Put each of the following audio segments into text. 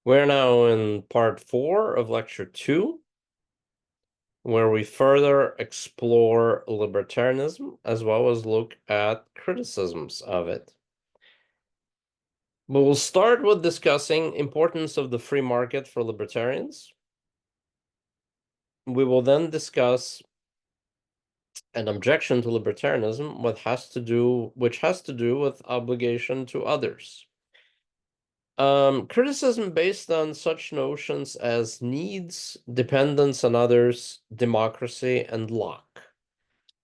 We're now in part 4 of lecture 2, where we further explore libertarianism as well as look at criticisms of it. But we'll start with discussing importance of the free market for libertarians. We will then discuss an objection to libertarianism, which has to do with obligation to others. Criticism based on such notions as needs, dependence on others, democracy, and luck.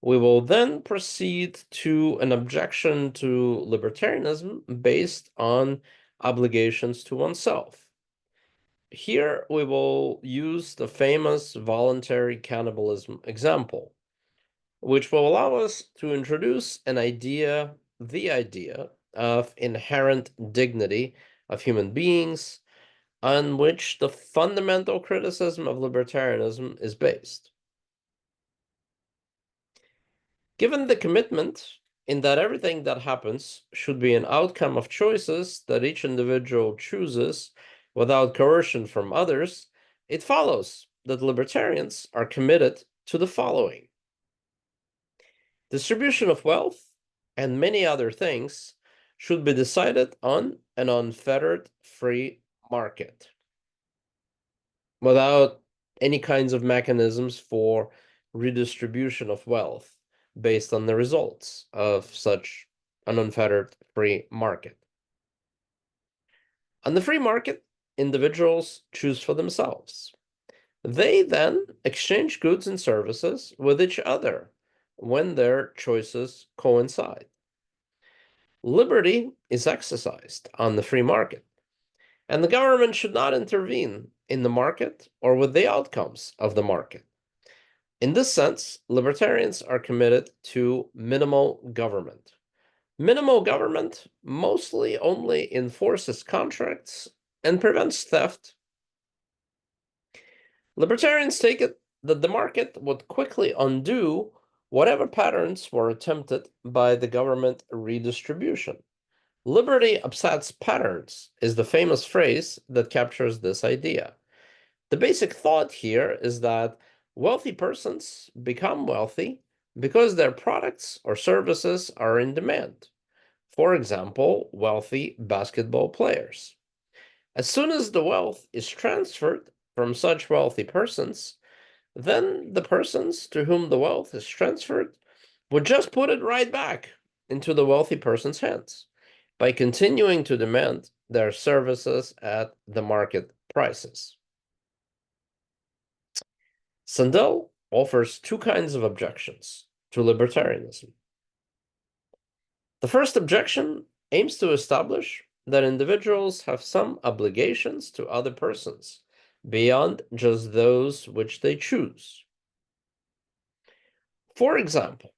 We will then proceed to an objection to libertarianism based on obligations to oneself. Here we will use the famous voluntary cannibalism example, which will allow us to introduce the idea of inherent dignity of human beings, on which the fundamental criticism of libertarianism is based. Given the commitment in that everything that happens should be an outcome of choices that each individual chooses without coercion from others, it follows that libertarians are committed to the following: distribution of wealth and many other things should be decided on an unfettered free market, without any kinds of mechanisms for redistribution of wealth based on the results of such an unfettered free market. On the free market, individuals choose for themselves. They then exchange goods and services with each other when their choices coincide. Liberty is exercised on the free market, and the government should not intervene in the market or with the outcomes of the market. In this sense, libertarians are committed to minimal government. Minimal government mostly only enforces contracts and prevents theft. Libertarians take it that the market would quickly undo whatever patterns were attempted by the government redistribution. Liberty upsets patterns is the famous phrase that captures this idea. The basic thought here is that wealthy persons become wealthy because their products or services are in demand. For example, wealthy basketball players. As soon as the wealth is transferred from such wealthy persons, then the persons to whom the wealth is transferred would just put it right back into the wealthy person's hands by continuing to demand their services at the market prices. Sandel offers two kinds of objections to libertarianism. The first objection aims to establish that individuals have some obligations to other persons beyond just those which they choose. For example,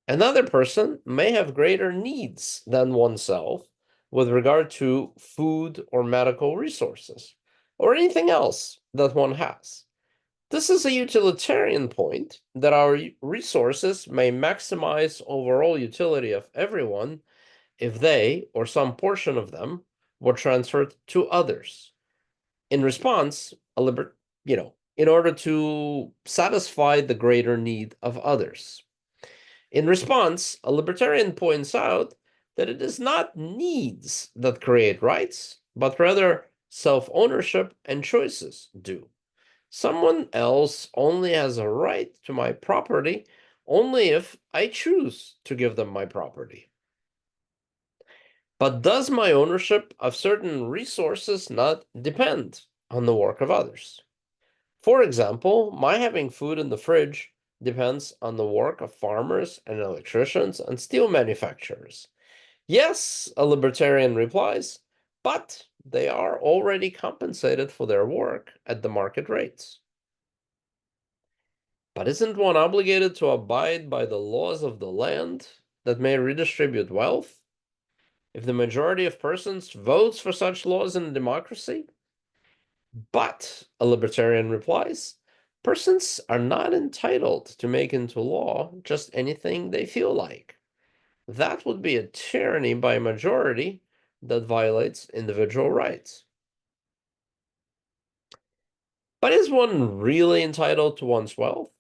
another person may have greater needs than oneself with regard to food or medical resources, or anything else that one has. This is a utilitarian point that our resources may maximize overall utility of everyone if they, or some portion of them, were transferred to others. In response, in order to satisfy the greater need of others. In response, a libertarian points out that it is not needs that create rights, but rather self-ownership and choices do. Someone else only has a right to my property only if I choose to give them my property. But does my ownership of certain resources not depend on the work of others? For example, my having food in the fridge depends on the work of farmers and electricians and steel manufacturers. Yes, a libertarian replies, but they are already compensated for their work at the market rates. But isn't one obligated to abide by the laws of the land that may redistribute wealth if the majority of persons votes for such laws in a democracy? But, a libertarian replies, persons are not entitled to make into law just anything they feel like. That would be a tyranny by a majority that violates individual rights. But is one really entitled to one's wealth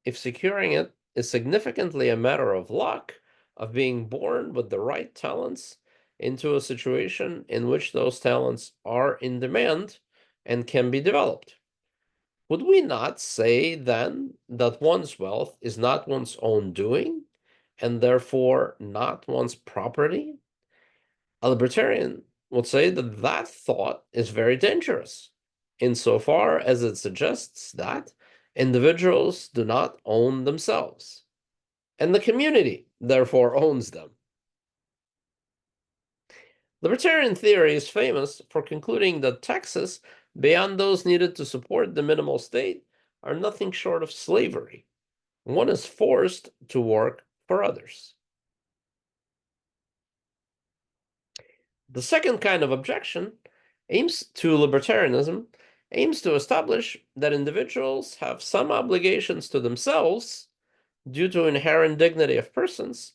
if securing it is significantly a matter of luck, of being born with the right talents into a situation in which those talents are in demand and can be developed? Would we not say then that one's wealth is not one's own doing and therefore not one's property? A libertarian would say that that thought is very dangerous, insofar as it suggests that individuals do not own themselves, and the community therefore owns them. Libertarian theory is famous for concluding that taxes, beyond those needed to support the minimal state, are nothing short of slavery. One is forced to work for others. The second kind of objection aims to libertarianism, aims to establish that individuals have some obligations to themselves due to inherent dignity of persons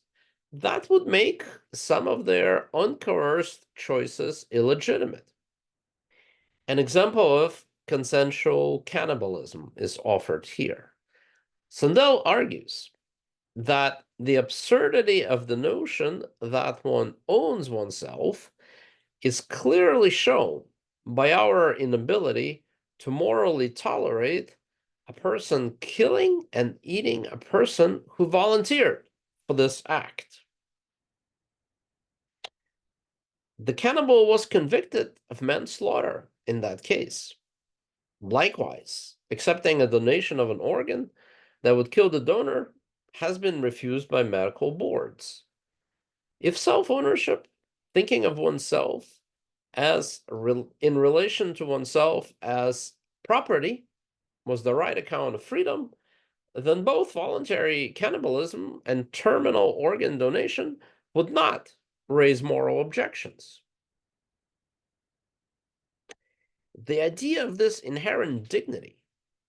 that would make some of their uncoerced choices illegitimate. An example of consensual cannibalism is offered here. Sandel argues that the absurdity of the notion that one owns oneself is clearly shown by our inability to morally tolerate a person killing and eating a person who volunteered for this act. The cannibal was convicted of manslaughter in that case. Likewise, accepting a donation of an organ that would kill the donor has been refused by medical boards. If self-ownership, thinking of oneself as in relation to oneself as property, was the right account of freedom, then both voluntary cannibalism and terminal organ donation would not raise moral objections. The idea of this inherent dignity,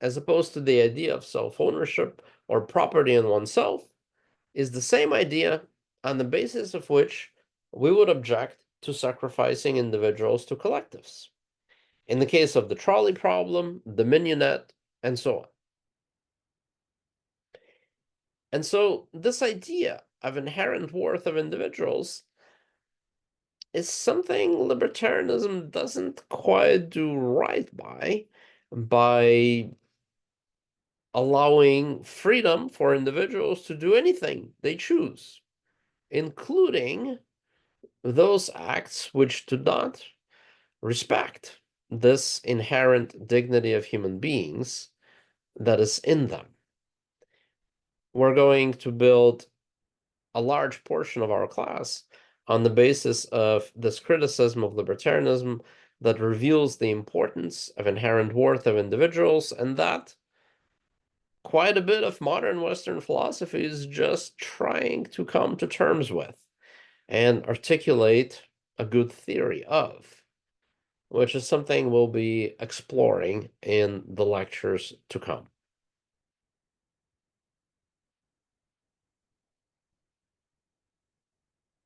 as opposed to the idea of self-ownership or property in oneself, is the same idea on the basis of which we would object to sacrificing individuals to collectives. In the case of the trolley problem, the mignonette, and so on. And so this idea of inherent worth of individuals is something libertarianism doesn't quite do right by allowing freedom for individuals to do anything they choose, including those acts which do not respect this inherent dignity of human beings that is in them. We're going to build a large portion of our class on the basis of this criticism of libertarianism that reveals the importance of inherent worth of individuals, and that quite a bit of modern Western philosophy is just trying to come to terms with and articulate a good theory of, which is something we'll be exploring in the lectures to come.